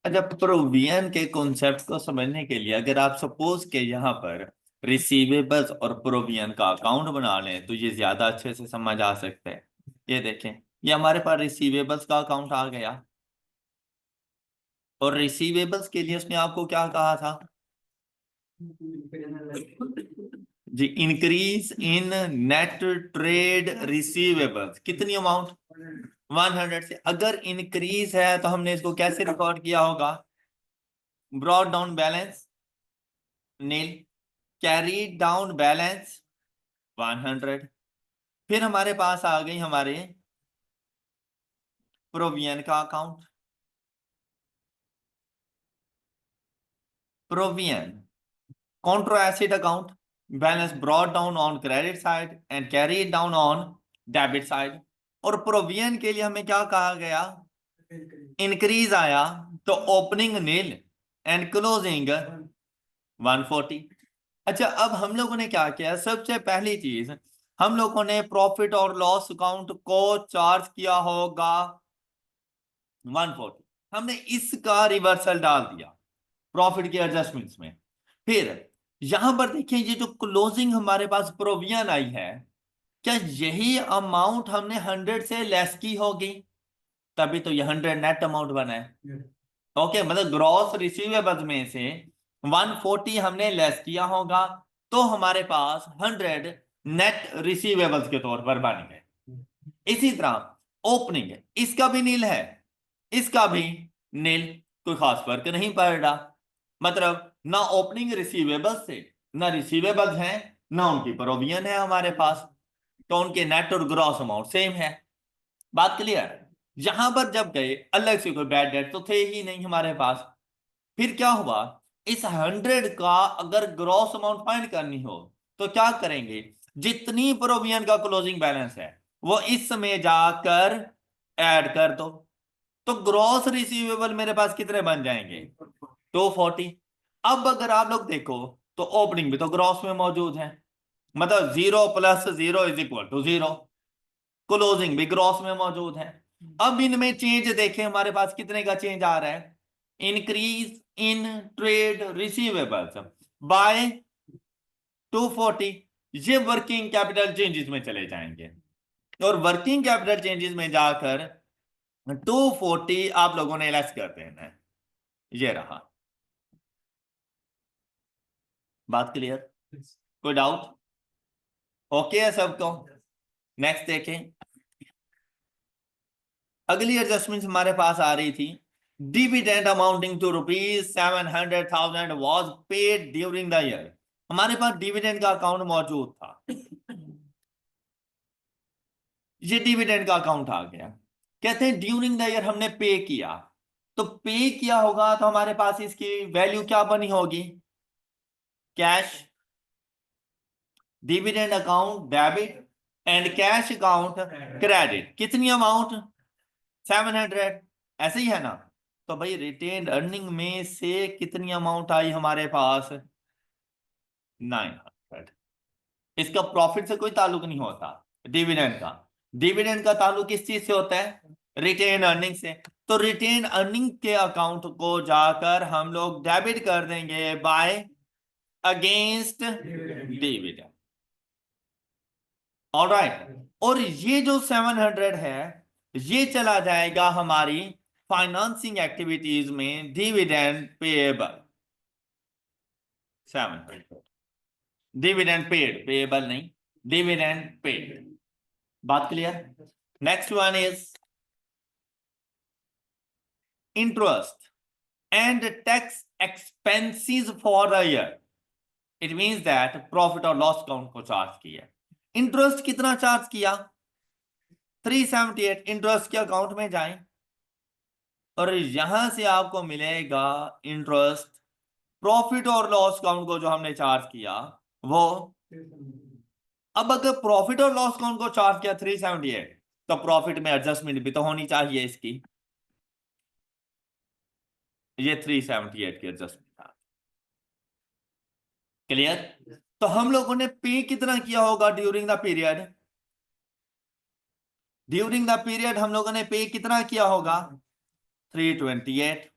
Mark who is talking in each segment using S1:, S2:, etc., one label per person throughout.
S1: अच्छा, प्रोविजन के कॉन्सेप्ट को समझने के लिए अगर आप सपोज के यहाँ पर रिसीवेबल्स और प्रोविजन का अकाउंट बना लें तो ये ज्यादा अच्छे से समझ आ सकता है। ये देखें, ये हमारे पास रिसीवेबल्स का अकाउंट आ गया और रिसीवेबल्स के लिए उसने आपको क्या कहा था जी? Increase in net trade receivables, कितनी अमाउंट? 100 से। अगर इंक्रीज है तो हमने इसको कैसे रिकॉर्ड किया होगा? Brought down balance nil, carry down balance 100। फिर हमारे पास आ गई हमारे प्रोविजन का account, provision contra asset account, balance brought down on credit side and carried down on debit side। और प्रोविजन के लिए हमें क्या कहा गया? इंक्रीज आया तो ओपनिंग नील एंड क्लोजिंग 140। अच्छा, अब हम लोगों ने क्या किया? सबसे पहली चीज, हम लोगों ने प्रॉफिट और लॉस अकाउंट को चार्ज किया होगा 140। हमने इसका रिवर्सल डाल दिया प्रॉफिट के एडजस्टमेंट्स में। फिर यहां पर देखिए, ये जो क्लोजिंग हमारे पास प्रोविजन आई है, क्या यही अमाउंट हमने 100 से लेस की होगी? तभी तो ये 100 नेट अमाउंट बना है। ओके, मतलब ग्रॉस रिसीवेबल्स में से 140 हमने लेस किया होगा तो हमारे पास 100 नेट रिसीवेबल्स के तौर पर बन गए। इसी तरह ओपनिंग है, इसका भी नील है, इसका भी नील, कोई खास फर्क नहीं पड़ रहा। मतलब ना ओपनिंग रिसीवेबल्स से ना रिसीवेबल्स हैं, ना उनकी प्रोविजन है हमारे पास, तो उनके नेट और ग्रॉस अमाउंट सेम है। बात क्लियर? यहां पर जब गए अलग से कोई बैड डेट तो थे ही नहीं हमारे पास। फिर क्या हुआ? इस 100 का अगर ग्रॉस अमाउंट फाइंड करनी हो तो क्या करेंगे? जितनी प्रोविजन का क्लोजिंग बैलेंस है वो इसमें जाकर ऐड कर दो, तो ग्रॉस रिसीवेबल मेरे पास कितने बन जाएंगे? 240। अब अगर आप लोग देखो तो ओपनिंग भी तो ग्रॉस में मौजूद है, मतलब 0 + 0 = 0, क्लोजिंग भी ग्रॉस में मौजूद है। अब इनमें चेंज देखें, हमारे पास कितने का चेंज आ रहा है? Increase in trade receivables by 240। ये वर्किंग कैपिटल चेंजेस में चले जाएंगे और वर्किंग कैपिटल चेंजेस में जाकर 240 आप लोगों ने लेस कर देना है। ये रहा। बात क्लियर? कोई डाउट? ओके है सबको? नेक्स्ट देखें, अगली एडजस्टमेंट हमारे पास आ रही थी। Dividend amounting to ₹700,000 was paid during the year. हमारे पास डिविडेंड का अकाउंट मौजूद था, ये डिविडेंड का अकाउंट आ गया। कहते हैं ड्यूरिंग द ईयर हमने पे किया, तो पे किया होगा तो हमारे पास इसकी वैल्यू क्या बनी होगी? Cash dividend account debit and cash account credit. कितनी अमाउंट? 700। ऐसे ही है ना? तो भाई रिटेन्ड अर्निंग में से कितनी अमाउंट आई हमारे पास? 900। इसका प्रॉफिट से कोई ताल्लुक नहीं होता, डिविडेंड का। डिविडेंड का ताल्लुक किस चीज से होता है? रिटेन अर्निंग से। तो रिटेन अर्निंग के अकाउंट को जाकर हम लोग डेबिट कर देंगे बाय अगेंस्ट डिविडेंड। ऑलराइट, और ये जो 700 है ये चला जाएगा हमारी फाइनेंसिंग एक्टिविटीज में dividend payable. 700 dividend paid, payable नहीं, डिविडेंड पेड। बात clear? Next one is interest and tax expenses for the year. It means that profit और लॉस अकाउंट को चार्ज किया। इंटरेस्ट कितना चार्ज किया? 378। इंटरेस्ट के अकाउंट में जाएं और यहां से आपको मिलेगा इंटरेस्ट। प्रॉफिट और लॉस अकाउंट को जो हमने चार्ज किया वो, अब अगर प्रॉफिट और लॉस अकाउंट को चार्ज किया 378, तो प्रॉफिट में एडजस्टमेंट भी तो होनी चाहिए इसकी। ये 378 की एडजस्टमेंट था। क्लियर? तो हम लोगों ने पे कितना किया होगा during the period? During the period हम लोगों ने पे कितना किया होगा? 328।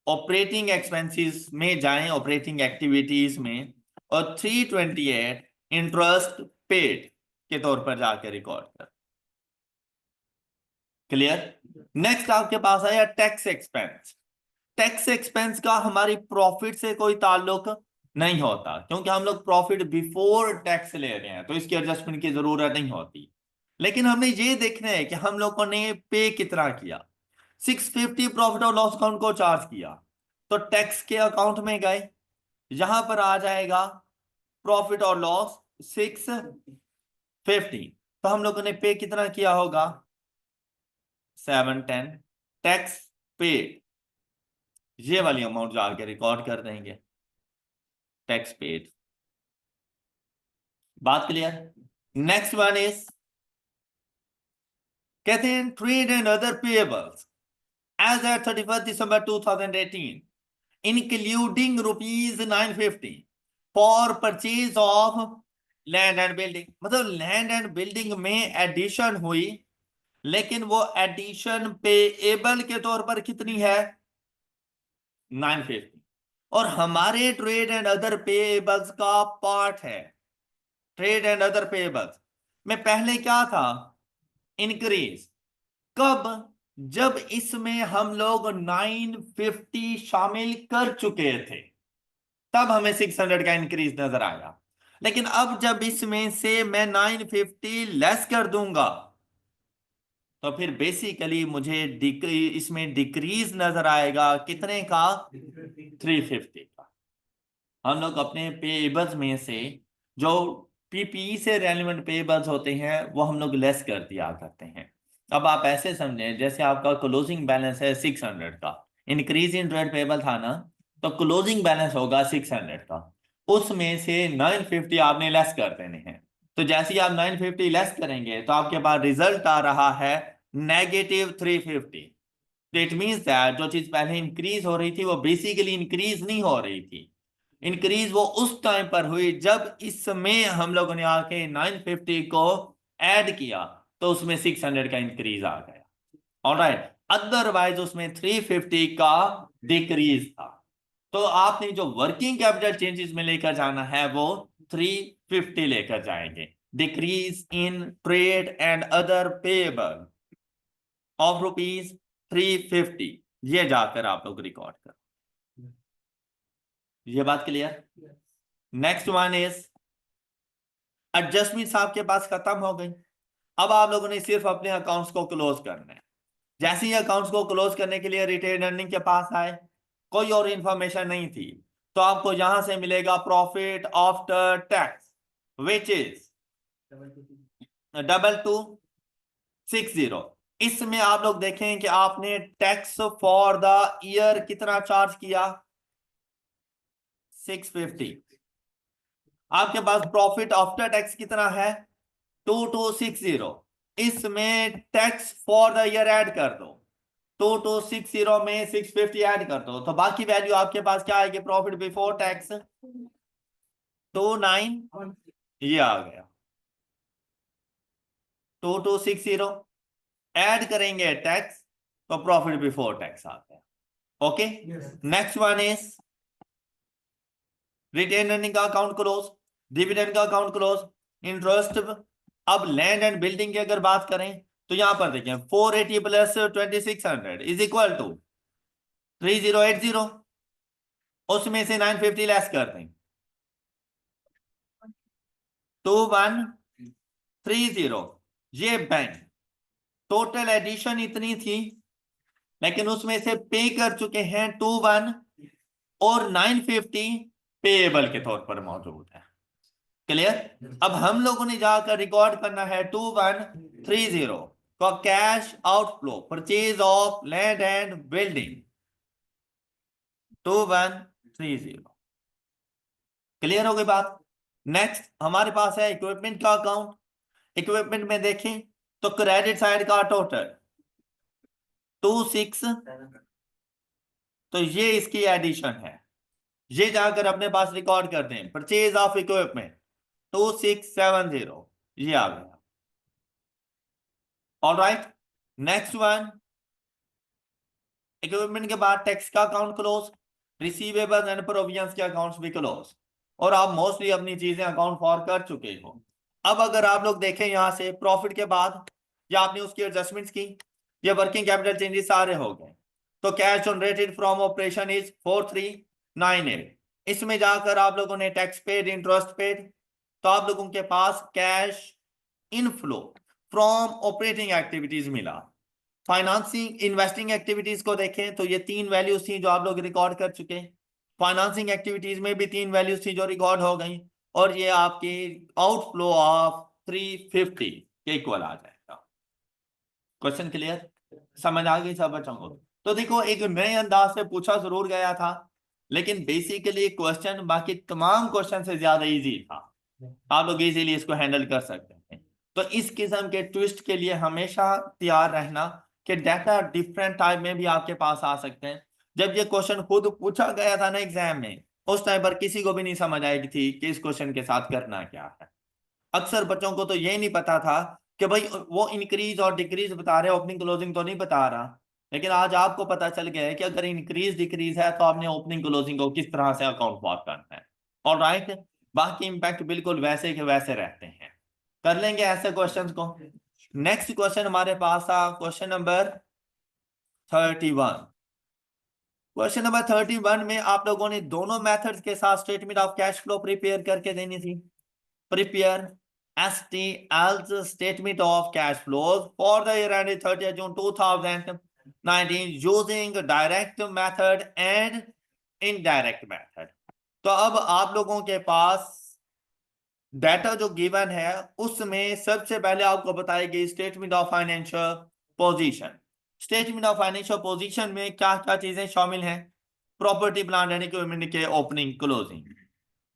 S1: ऑपरेटिंग एक्सपेंसेस में जाएं, ऑपरेटिंग एक्टिविटीज में, और 328 इंटरेस्ट पेड के तौर पर जाकर रिकॉर्ड कर। क्लियर? नेक्स्ट आपके पास आया टैक्स एक्सपेंस। टैक्स एक्सपेंस का हमारी प्रॉफिट से कोई ताल्लुक नहीं होता, क्योंकि हम लोग प्रॉफिट बिफोर टैक्स ले रहे हैं, तो इसकी एडजस्टमेंट की जरूरत नहीं होती। लेकिन हमने ये देखना है कि हम लोगों ने पे कितना किया। 650 प्रॉफिट और लॉस अकाउंट को चार्ज किया, तो टैक्स के अकाउंट में गए, यहां पर आ जाएगा प्रॉफिट और लॉस 650। तो हम लोगों ने पे कितना किया होगा? 710। टैक्स पेड, ये वाली अमाउंट जाके रिकॉर्ड कर देंगे, टैक्स पेड। बात क्लियर? नेक्स्ट वन इज, कहते हैं trade and other payables as at 31 December 2018 including rupees 950 for purchase of land and building. मतलब लैंड एंड बिल्डिंग में एडिशन हुई, लेकिन वो एडिशन पेएबल के तौर पर कितनी है? 950। और हमारे ट्रेड एंड अदर पेएबल्स का पार्ट है, ट्रेड एंड अदर पेएबल्स में पहले क्या था? इंक्रीज। कब? जब इसमें हम लोग 950 शामिल कर चुके थे, तब हमें 600 का इंक्रीज नजर आया। लेकिन अब जब इसमें से मैं 950 लेस कर दूंगा, तो फिर बेसिकली मुझे इसमें डिक्रीज नजर आएगा, कितने का? 350 का। हम लोग अपने पेएबल्स में से जो पीपीई से रेलेवेंट पेएबल्स होते हैं वो हम लोग लेस कर दिया करते हैं। अब आप ऐसे समझें, जैसे आपका क्लोजिंग बैलेंस है 600 का, इंक्रीज इन ट्रेड पेएबल था ना, तो क्लोजिंग बैलेंस होगा 600 का, उसमें से 950 आपने लेस कर देने हैं। तो जैसे ही आप 950 लेस करेंगे तो आपके पास रिजल्ट आ रहा है -350। तो इट मीन्स दैट जो चीज पहले इंक्रीज हो रही थी वो बेसिकली इंक्रीज नहीं हो रही थी। इंक्रीज वो उस टाइम पर हुई जब इसमें हम लोगों ने आके 950 को ऐड किया, तो उसमें 600 का इंक्रीज आ गया। ऑलराइट, अदरवाइज उसमें 350 का डिक्रीज था। तो आपने जो वर्किंग कैपिटल चेंजेस में लेकर जाना है वो 350 लेकर जाएंगे। Decrease in trade and other payable of ₹350, ये जाकर आप लोग रिकॉर्ड कर। ये बात clear? Next one is, adjustments आपके पास खत्म हो गई। अब आप लोगों ने सिर्फ अपने अकाउंट्स को क्लोज करना है। जैसे ही अकाउंट्स को क्लोज करने के लिए रिटेन अर्निंग के पास आए, कोई और इंफॉर्मेशन नहीं थी, तो आपको यहां से मिलेगा profit after tax which is 2260। इसमें आप लोग देखें कि आपने टैक्स फॉर द ईयर कितना चार्ज किया? 650। आपके पास प्रॉफिट आफ्टर टैक्स कितना है? 2260। इसमें tax for the year add कर दो, 2260 में 650 ऐड कर दो, तो बाकी वैल्यू आपके पास क्या आएगी? प्रॉफिट बिफोर टैक्स 29, ये आ गया 2260। ऐड करेंगे टैक्स, तो प्रॉफिट बिफोर टैक्स आ गया। Okay, next one is retain earning का अकाउंट क्लोज, डिविडेंड का अकाउंट क्लोज, इंटरेस्ट। अब लैंड एंड बिल्डिंग की अगर बात करें तो यहां पर देखें 480 प्लस 2600 इज इक्वल टू 3080। उसमें से 950 लेस कर दें, 2130। ये बैंक टोटल एडिशन इतनी थी, लेकिन उसमें से पे कर चुके हैं 21, और 950 पेएबल के तौर पर मौजूद है। क्लियर? अब हम लोगों ने जाकर रिकॉर्ड करना है 2130 का cash outflow, purchase of land and building 2130। Clear हो गई बात? नेक्स्ट हमारे पास है इक्विपमेंट का अकाउंट। इक्विपमेंट में देखें तो क्रेडिट साइड का टोटल 26, तो ये इसकी एडिशन है। ये जाकर अपने पास रिकॉर्ड कर दें, परचेज ऑफ इक्विपमेंट 2670, ये आ गया। All right, next one equipment के बाद टैक्स का account close, receivables and provisions के अकाउंट्स भी क्लोज, और आप मोस्टली अपनी चीजें अकाउंट फॉर कर चुके हो। अब अगर आप लोग देखें यहां से प्रॉफिट के बाद, या आपने उसकी एडजस्टमेंट्स की, ये वर्किंग कैपिटल चेंजेस सारे हो गए, तो cash generated from operation is 4398। इसमें जाकर आप लोगों ने टैक्स पेड, इंटरेस्ट पेड, तो आप लोगों के पास cash inflow from operating activities मिला। फाइनेंसिंग इन्वेस्टिंग एक्टिविटीज को देखें तो ये 3 वैल्यूज थी जो आप लोग रिकॉर्ड कर चुके। फाइनेंसिंग एक्टिविटीज में भी 3 वैल्यूज थी जो रिकॉर्ड हो गई, और ये आपकी आउटफ्लो ऑफ 350 के इक्वल आ जाएगा। क्वेश्चन क्लियर, समझ आ गई सब बच्चों को? तो देखो, एक नए अंदाज से पूछा जरूर गया था, लेकिन बेसिकली क्वेश्चन बाकी तमाम क्वेश्चन से ज्यादा इजी था, आप लोग इजीली इसको हैंडल कर सकते हैं। तो इस किस्म के ट्विस्ट के लिए हमेशा तैयार रहना कि डाटा डिफरेंट टाइप में भी आपके पास आ सकते हैं। जब ये क्वेश्चन खुद पूछा गया था ना एग्जाम में, उस टाइम पर किसी को भी नहीं समझ आई थी कि इस क्वेश्चन के साथ करना क्या है। अक्सर बच्चों को तो ये नहीं पता था कि भाई वो इंक्रीज और डिक्रीज बता रहे, ओपनिंग क्लोजिंग तो नहीं बता रहा। लेकिन आज आपको पता चल गया है कि अगर इंक्रीज डिक्रीज है तो आपने ओपनिंग क्लोजिंग को किस तरह से अकाउंट फॉर करना है। और राइट, बाकी इंपैक्ट बिल्कुल वैसे के वैसे रहते हैं। कर लेंगे ऐसे क्वेश्चंस को। नेक्स्ट क्वेश्चन हमारे पास था क्वेश्चन नंबर 31। क्वेश्चन नंबर 31 में आप लोगों ने दोनों मेथड्स के साथ statement of cash flow prepare करके देनी थी। Prepare STL's statement of cash flows for the year ended 30th June 2019 using direct method and indirect method। तो अब आप लोगों के पास डाटा जो गिवन है उसमें सबसे पहले आपको बताएगी statement of financial position. Statement of financial position में क्या क्या चीजें शामिल हैं? प्रॉपर्टी, प्लांट एंड इक्विपमेंट के ओपनिंग क्लोजिंग,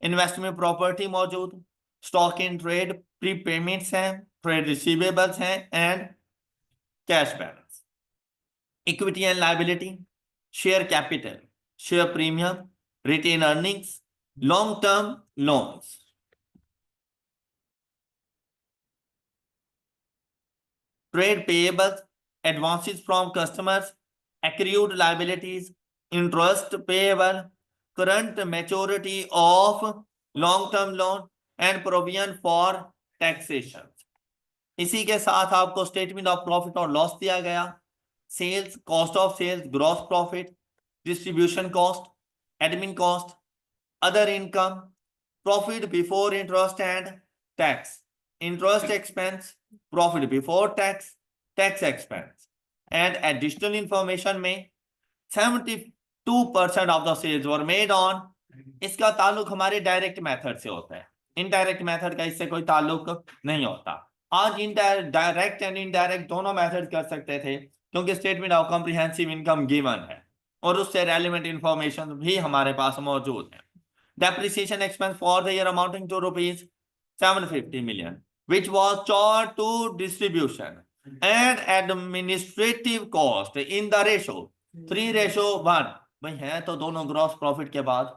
S1: इन्वेस्टमेंट प्रॉपर्टी मौजूद, स्टॉक इन ट्रेड, प्रीपेमेंट्स हैं, ट्रेड रिसीवेबल्स हैं, and cash balance. Equity and liability, share capital, share premium, retain earnings, long term loans, trade payables, advances from customers, accrued liabilities, interest payable, current maturity of long-term loan, and provision for taxation। इसी के साथ आपको statement of profit और loss दिया गया, sales, cost of sales, gross profit, distribution cost, admin cost, other income, profit before interest and tax, interest expense, profit before tax, tax expense, and additional information में 72% of the sales were made on। इसका ताल्लुक हमारे direct method से होता है, indirect method का इससे कोई ताल्लुक नहीं होता। आज डायरेक्ट एंड इनडायरेक्ट दोनों मेथड कर सकते थे, क्योंकि statement of comprehensive income given है और उससे रेलेवेंट इंफॉर्मेशन भी हमारे पास मौजूद है। Depreciation expense for the year amounting to rupees 750 million, which was charged to distribution and administrative cost in the ratio 3:1। भाई है तो दोनों ग्रॉस प्रॉफिट के बाद,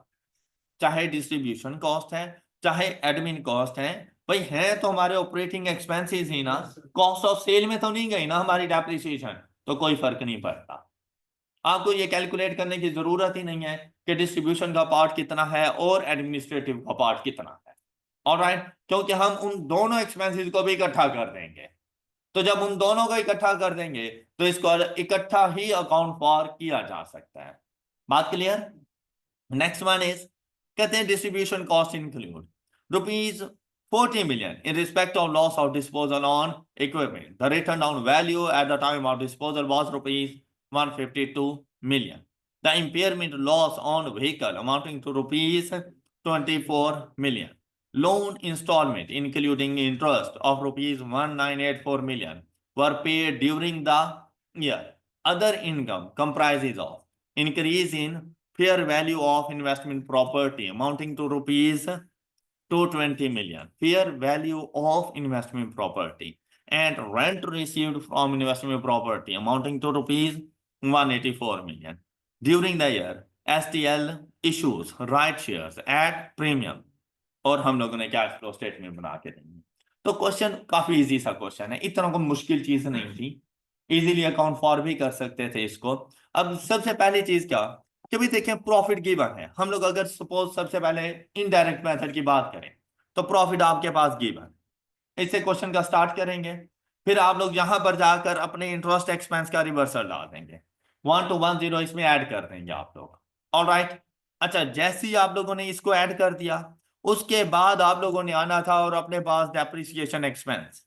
S1: चाहे डिस्ट्रीब्यूशन कॉस्ट है चाहे एडमिन कॉस्ट है, भाई है तो हमारे ऑपरेटिंग एक्सपेंसेस ही ना, कॉस्ट ऑफ सेल में तो नहीं गई ना हमारी डेप्रिसिएशन, तो कोई फर्क नहीं पड़ता। आपको ये कैलकुलेट करने की जरूरत ही नहीं है कि डिस्ट्रीब्यूशन का पार्ट कितना है और एडमिनिस्ट्रेटिव का पार्ट कितना है। ऑलराइट, क्योंकि हम उन दोनों एक्सपेंसेस को भी इकट्ठा कर देंगे, तो जब उन दोनों को इकट्ठा कर देंगे तो इसको इकट्ठा ही अकाउंट फॉर किया जा सकता है। बात क्लियर? नेक्स्ट वन इज, कहते हैं distribution cost include rupees 40 million in respect of loss of disposal on equipment। The written down value at the time of disposal was rupees 152 million। The impairment loss on vehicle amounting to rupees 24 million। Loan installment including interest of rupees 1984 million were paid during the year। Other income comprises of increase in fair value of investment property amounting to rupees 220 million, fair value of investment property, and rent received from investment property amounting to rupees 184 million। During the year, STL issues right shares at premium, और हम लोगों ने cash flow statement बना के देंगे। तो question काफी easy सा क्वेश्चन है, इतना कोई मुश्किल चीज नहीं थी। इजीली अकाउंट फॉर भी कर सकते थे इसको। अब सबसे पहली चीज क्या कि भाई देखें प्रॉफिट गिवन है, हम लोग अगर सपोज सबसे पहले इनडायरेक्ट मेथड की बात करें तो प्रॉफिट आपके पास गिवन, इससे क्वेश्चन का स्टार्ट करेंगे। फिर आप लोग यहां पर जाकर अपने इंटरेस्ट एक्सपेंस का रिवर्सल डाल देंगे, 1 to 1 0 इसमें ऐड कर देंगे आप लोग। ऑलराइट, अच्छा जैसे ही आप लोगों ने इसको ऐड कर दिया उसके बाद आप लोगों ने आना था और अपने पास डेप्रिसिएशन एक्सपेंस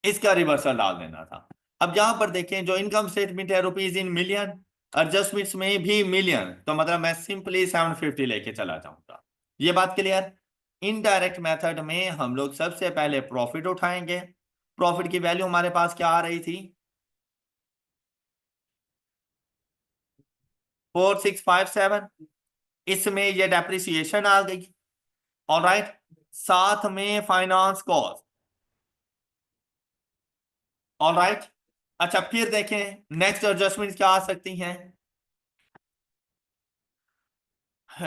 S1: इसका रिवर्सल डाल देना था। अब यहां पर देखें जो इनकम स्टेटमेंट है रुपीज इन मिलियन, एडजस्टमेंट्स में भी मिलियन, तो मतलब मैं सिंपली 750 लेके चला जाऊंगा। ये बात क्लियर। इनडायरेक्ट मेथड में हम लोग सबसे पहले प्रॉफिट उठाएंगे। प्रॉफिट की वैल्यू हमारे पास क्या आ रही थी, 4657। इसमें ये डेप्रिसिएशन आ गई। ऑलराइट, साथ में फाइनेंस कॉस्ट। ऑलराइट, अच्छा फिर देखें नेक्स्ट एडजस्टमेंट क्या आ सकती हैं।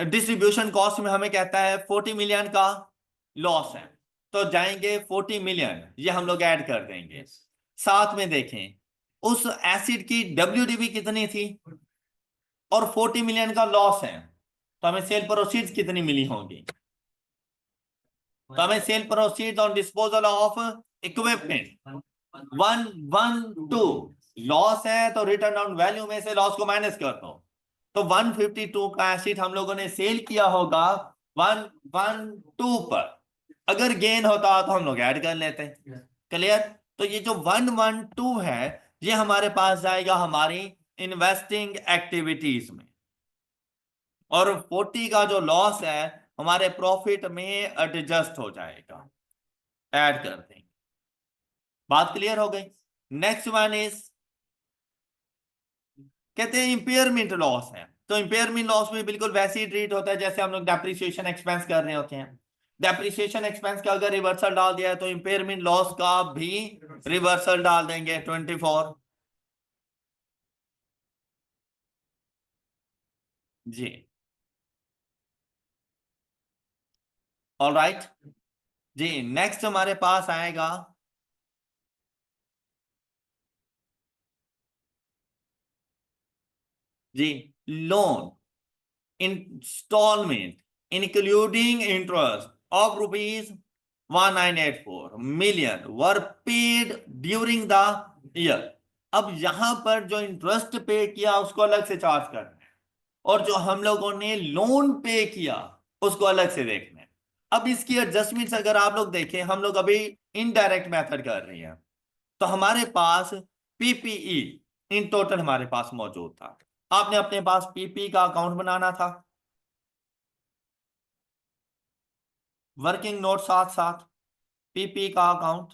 S1: डिस्ट्रीब्यूशन कॉस्ट में हमें कहता है 40 मिलियन का लॉस है, तो जाएंगे 40 मिलियन ये हम लोग ऐड कर देंगे। साथ में देखें उस एसिड की WDV कितनी थी और 40 मिलियन का लॉस है, तो हमें सेल प्रोसीड्स कितनी मिली होंगी। तो हमें sale proceeds on disposal of equipment 112, loss है तो रिटर्न ऑन वैल्यू में से लॉस को माइनस कर दो, तो 152 का एसिड हम लोगों ने सेल किया होगा 112 पर। अगर गेन होता तो हम लोग ऐड कर लेते। क्लियर। तो ये जो 112 है ये हमारे पास जाएगा हमारी इन्वेस्टिंग एक्टिविटीज में, और 40 का जो लॉस है हमारे प्रॉफिट में एडजस्ट हो जाएगा, ऐड कर देंगे। बात क्लियर हो गई। नेक्स्ट वन इज कहते हैं इंपेयरमेंट लॉस है, तो इंपेयरमेंट लॉस में बिल्कुल वैसे ही ट्रीट होता है जैसे हम लोग डेप्रिसिएशन एक्सपेंस कर रहे होते हैं। डेप्रिसिएशन एक्सपेंस का अगर रिवर्सल डाल दिया है तो इंपेयरमेंट लॉस का भी रिवर्सल डाल देंगे 24। जी ऑलराइट। जी नेक्स्ट हमारे पास आएगा जी loan instalment including interest of ₹1984 million were paid during the year. अब यहां पर जो इंटरेस्ट पे किया उसको अलग से चार्ज करना है, और जो हम लोगों ने लोन पे किया उसको अलग से देखना है। अब इसकी एडजस्टमेंट्स अगर आप लोग देखें, हम लोग अभी इनडायरेक्ट मेथड कर रहे हैं, तो हमारे पास PPE इन टोटल हमारे पास मौजूद था। आपने अपने पास PP का अकाउंट बनाना था, वर्किंग नोट साथ साथ PP का account,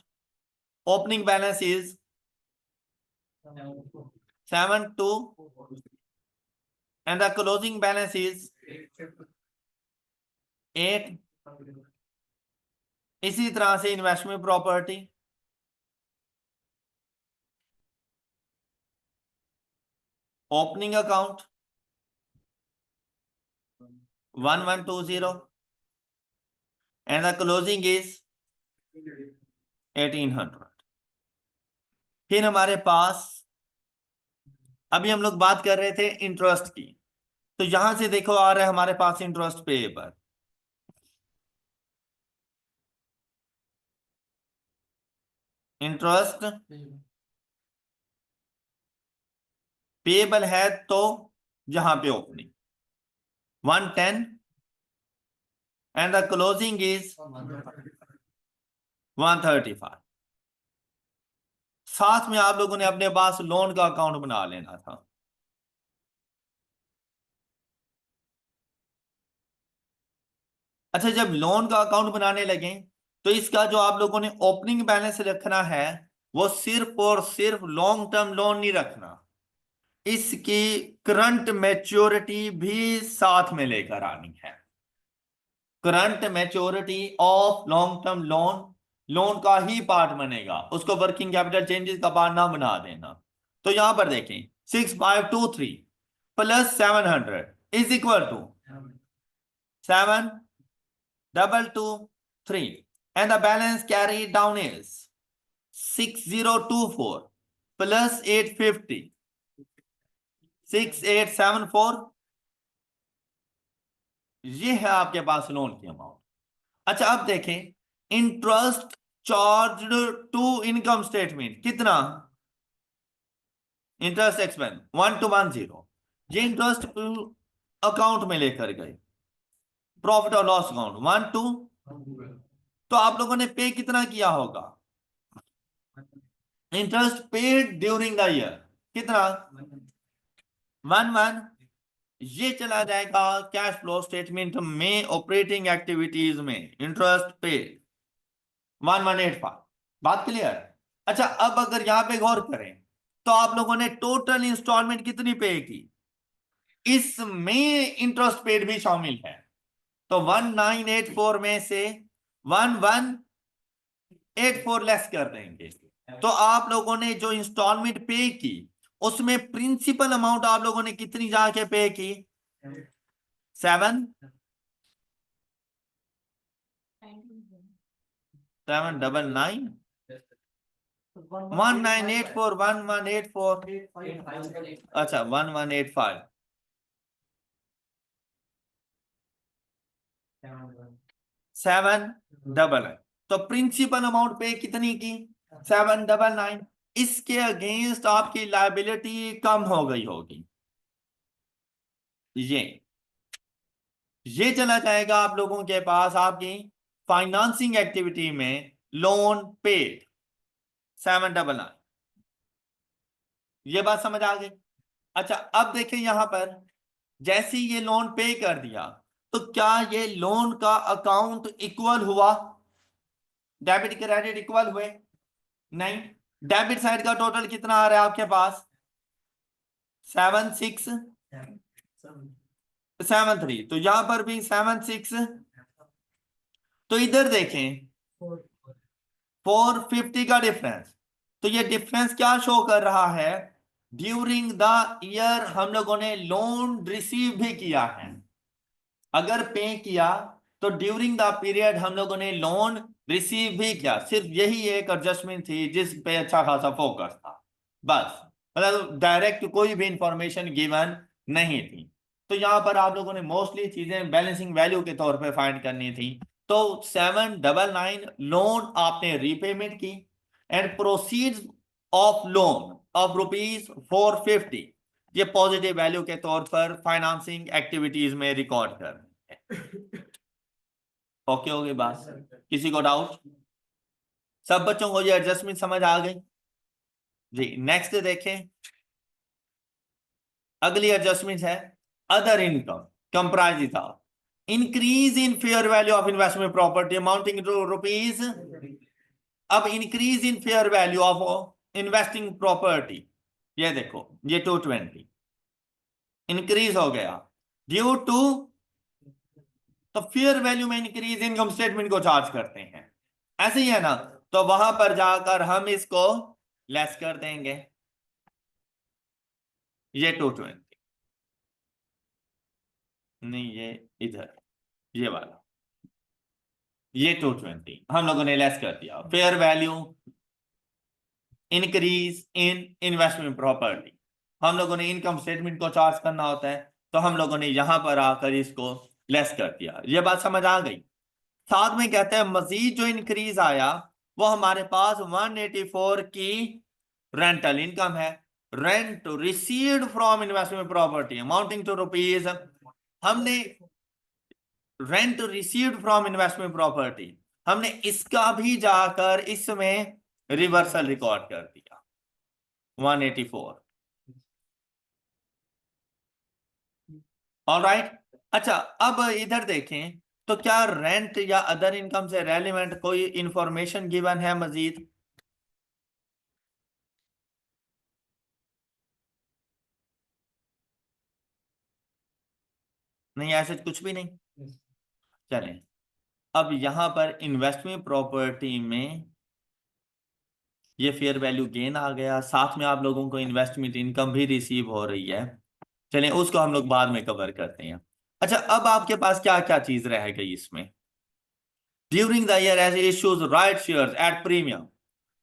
S1: opening balance is 72 and the closing balance is 8। इसी तरह से investment property opening account 1120 and the closing is 1800। फिर हमारे पास अभी हम लोग बात कर रहे थे इंटरेस्ट की, तो यहां से देखो आ रहा है हमारे पास इंटरेस्ट पेएबल। इंटरेस्ट पेएबल है तो यहां पे opening 110 and the closing is 135। साथ में आप लोगों ने अपने पास लोन का अकाउंट बना लेना था। अच्छा जब लोन का अकाउंट बनाने लगे तो इसका जो आप लोगों ने ओपनिंग बैलेंस रखना है वो सिर्फ और सिर्फ लॉन्ग टर्म लोन नहीं रखना, इसकी करंट मैच्योरिटी भी साथ में लेकर आनी है। Current maturity of long term loan loan का ही पार्ट बनेगा, उसको वर्किंग कैपिटल चेंजेस का पार्ट ना बना देना। तो यहां पर देखें 6523 plus 700 is equal to 7223 and the balance carried down is 6024 plus 850, 6874, ये है आपके पास लोन की अमाउंट। अच्छा अब देखें, interest charge to income statement कितना, इंटरेस्ट एक्सपेंस 1210, ये इंटरेस्ट अकाउंट में लेकर गए, प्रॉफिट और लॉस अकाउंट 12, तो आप लोगों ने पे कितना किया होगा, interest paid during the year कितना, 11, ये चला जाएगा कैश फ्लो स्टेटमेंट में, ऑपरेटिंग एक्टिविटीज में इंटरेस्ट पेड 1185। बात क्लियर। अच्छा अब अगर यहां पे गौर करें तो आप लोगों ने टोटल इंस्टॉलमेंट कितनी पे की, इसमें इंटरेस्ट पेड भी शामिल है, तो 1984 में से 1184 लेस कर देंगे, तो आप लोगों ने जो इंस्टॉलमेंट पे की उसमें प्रिंसिपल अमाउंट आप लोगों ने कितनी जाके पे की, 799, 1984, 1184, अच्छा 1185, 799, तो प्रिंसिपल अमाउंट पे कितनी की, 799, इसके अगेंस्ट आपकी लायबिलिटी कम हो गई होगी, ये चला जाएगा आप लोगों के पास आपकी फाइनेंसिंग एक्टिविटी में, लोन पेड 799, ये बात समझ आ गई। अच्छा अब देखें यहां पर, जैसे ही ये लोन पे कर दिया तो क्या ये लोन का अकाउंट इक्वल हुआ, डेबिट क्रेडिट इक्वल हुए, नहीं, डेबिट साइड का टोटल कितना आ रहा है आपके पास, 7673, तो यहां पर भी 76, तो इधर देखें 450 का डिफरेंस, तो ये डिफरेंस क्या शो कर रहा है, ड्यूरिंग द ईयर हम लोगों ने लोन रिसीव भी किया है, अगर पे किया तो ड्यूरिंग द पीरियड हम लोगों ने लोन रिसीव भी किया, सिर्फ यही एक एडजस्टमेंट थी जिस पे अच्छा खासा फोकस था, बस, मतलब डायरेक्ट कोई भी इंफॉर्मेशन गिवन नहीं थी। तो यहां पर आप लोगों ने मोस्टली चीजें बैलेंसिंग वैल्यू के तौर पे फाइंड करनी थी, तो 799 लोन आपने रीपेमेंट की, and proceeds of loan of ₹450, ये पॉजिटिव वैल्यू के तौर पर फाइनेंसिंग एक्टिविटीज में रिकॉर्ड कर, ओके हो गई बात, किसी को डाउट, सब बच्चों को ये एडजस्टमेंट समझ आ गई जी। नेक्स्ट देखें, अगली एडजस्टमेंट है other income, comprise of increase in fair value of investment property amounting to rupees, अब increase in fair value of investing property, ये देखो ये 220 इंक्रीज हो गया ड्यू टू, तो फेयर वैल्यू में इंक्रीज इनकम स्टेटमेंट को चार्ज करते हैं, ऐसे ही है ना, तो वहां पर जाकर हम इसको लेस कर देंगे, ये 220, नहीं ये इधर, ये वाला, ये 220 हम लोगों ने लेस कर दिया, fair value increase in investment property, हम लोगों ने इनकम स्टेटमेंट को चार्ज करना होता है, तो हम लोगों ने यहां पर आकर इसको लेस कर दिया, ये बात समझ आ गई। साथ में कहते हैं मजीद जो इंक्रीज आया वो हमारे पास 184 की रेंटल इनकम है, rent received from investment property amounting to rupees, हमने rent received from investment property, हमने इसका भी जाकर इसमें रिवर्सल रिकॉर्ड कर दिया 184, ऑलराइट। अच्छा अब इधर देखें, तो क्या रेंट या अदर इनकम से रेलिवेंट कोई इंफॉर्मेशन गिवन है मजीद, नहीं ऐसे कुछ भी नहीं, चलें अब यहां पर इन्वेस्टमेंट प्रॉपर्टी में ये फेयर वैल्यू गेन आ गया, साथ में आप लोगों को इन्वेस्टमेंट इनकम भी रिसीव हो रही है, चलें उसको हम लोग बाद में कवर करते हैं। अच्छा अब आपके पास क्या क्या चीज रह गई इसमें, during the year as issues right shares at premium,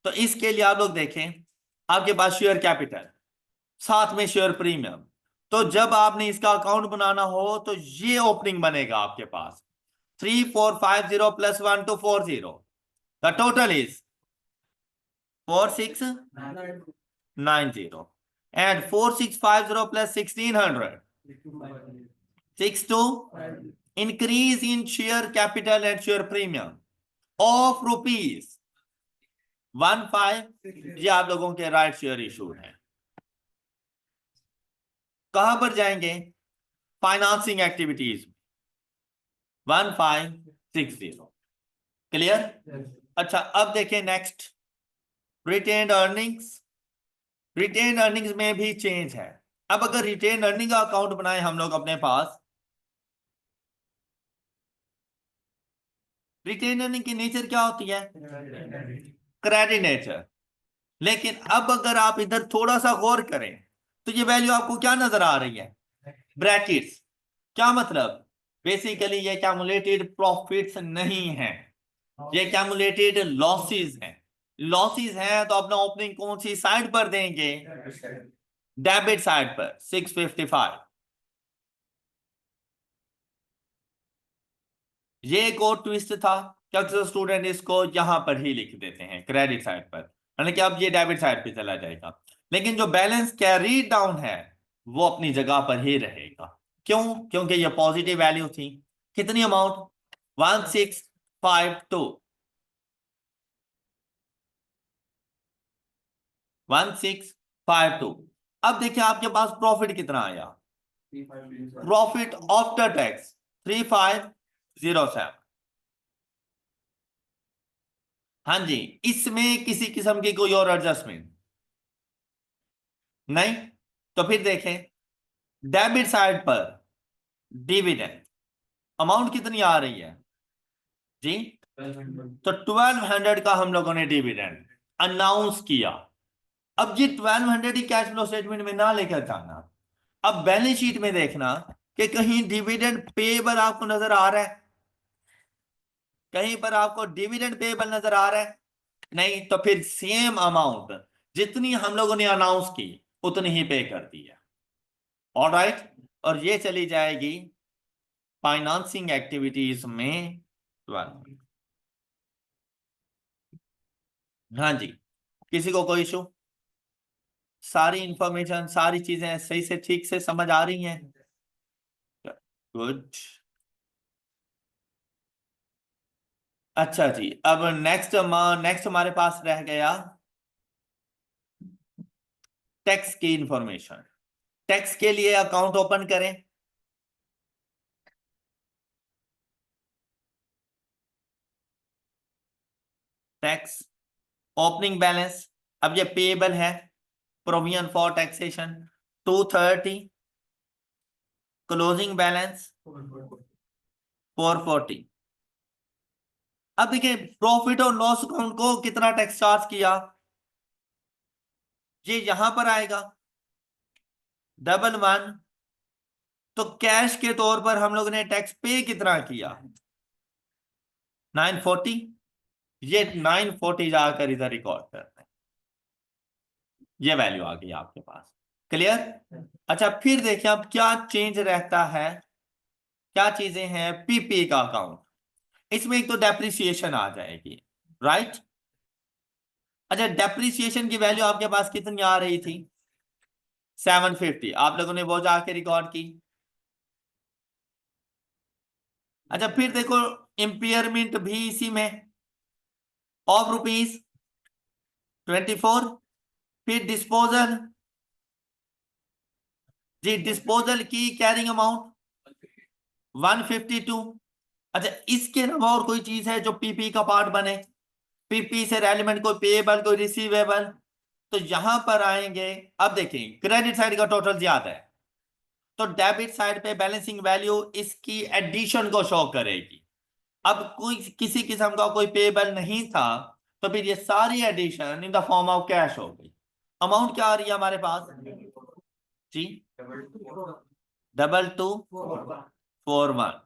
S1: तो इसके लिए आप लोग देखें आपके पास शेयर कैपिटल, साथ में शेयर प्रीमियम। तो जब आपने इसका अकाउंट बनाना हो तो ये ओपनिंग बनेगा आपके पास, 3450 plus 1240, the total is 4690, and 4650 plus 1600, 62, increase in share capital and share premium of rupees 15, ये आप लोगों के राइट शेयर इशू है। कहां पर जाएंगे? Financing activities, 1560। क्लियर? अच्छा, अब देखें next, retained earnings. Retained earnings में भी चेंज है। अब अगर रिटेन अर्निंग का अकाउंट बनाए हम लोग अपने पास, रिटेन अर्निंग की नेचर क्या होती है? Credit nature. लेकिन अब अगर आप इधर थोड़ा सा गौर करें तो ये वैल्यू आपको क्या नजर आ रही है? ब्रैकेट्स। क्या मतलब? बेसिकली ये कैमुलेटेड प्रॉफिट्स नहीं है, ये कैमुलेटेड लॉसेस हैं। लॉसेस हैं तो अपना ओपनिंग कौन सी साइड पर देंगे? डेबिट साइड पर 655। ये एक और ट्विस्ट था कि अक्सर स्टूडेंट इसको यहां पर ही लिख देते हैं क्रेडिट साइड पर, हालांकि अब ये डेबिट साइड पे चला जाएगा। लेकिन जो बैलेंस कैरी डाउन है वो अपनी जगह पर ही रहेगा। क्यों? क्योंकि ये पॉजिटिव वैल्यू थी। कितनी अमाउंट? 1652, 1652। अब देखिए आपके पास प्रॉफिट कितना आया? Profit after tax 3507। हाँ जी, इसमें किसी किस्म की कोई और एडजस्टमेंट नहीं। तो फिर देखें डेबिट साइड पर डिविडेंड अमाउंट कितनी आ रही है जी? तो 1200 का हम लोगों ने डिविडेंड अनाउंस किया। अब ये 1200 ही कैश फ्लो स्टेटमेंट में ना लेकर जाना, अब बैलेंस शीट में देखना कि कहीं डिविडेंड पेएबल आपको नजर आ रहा है, कहीं पर आपको डिविडेंड पेएबल नजर आ रहा है? नहीं। तो फिर सेम अमाउंट जितनी हम लोगों ने अनाउंस की उतनी ही पे कर दी है। ऑलराइट, और ये चली जाएगी फाइनेंसिंग एक्टिविटीज में 12। हाँ जी, किसी को कोई इशू? सारी इंफॉर्मेशन, सारी चीजें सही से ठीक से समझ आ रही हैं? गुड। अच्छा जी, अब नेक्स्ट नेक्स्ट हमारे पास रह गया टैक्स की इंफॉर्मेशन। टैक्स के लिए अकाउंट ओपन करें। टैक्स ओपनिंग बैलेंस, अब ये पेएबल है, provision for taxation 230, closing balance 440। अब देखिए प्रॉफिट और लॉस अकाउंट को कितना टैक्स चार्ज किया, ये यहां पर आएगा 11। तो कैश के तौर पर हम लोग ने टैक्स पे कितना किया? 940। ये 940 जाकर इधर रिकॉर्ड करते हैं, ये वैल्यू आ गई आपके पास। क्लियर? अच्छा, फिर देखिए अब क्या चेंज रहता है, क्या चीजें हैं पीपी का अकाउंट। इसमें एक तो डेप्रिसिएशन आ जाएगी, राइट? अच्छा, डेप्रिसिएशन की वैल्यू आपके पास कितनी आ रही थी? 750। आप लोगों ने वो जाके रिकॉर्ड की। अच्छा, फिर देखो इंपेयरमेंट भी इसी में ऑफ ₹24। फिर डिस्पोजल, जी डिस्पोजल की कैरिंग अमाउंट 152। अच्छा, इसके अलावा और कोई चीज है जो पीपी का पार्ट बने? पीपी से रेलिवेंट कोई पेएबल कोई रिसीवेबल? तो यहां पर आएंगे। अब देखें क्रेडिट साइड का टोटल ज्यादा है, तो डेबिट साइड पे बैलेंसिंग वैल्यू इसकी एडिशन को शो करेगी। अब कोई किसी किस्म का कोई पेएबल नहीं था, तो फिर ये सारी addition in the form of cash हो गई। अमाउंट क्या आ रही है हमारे पास जी? 2241।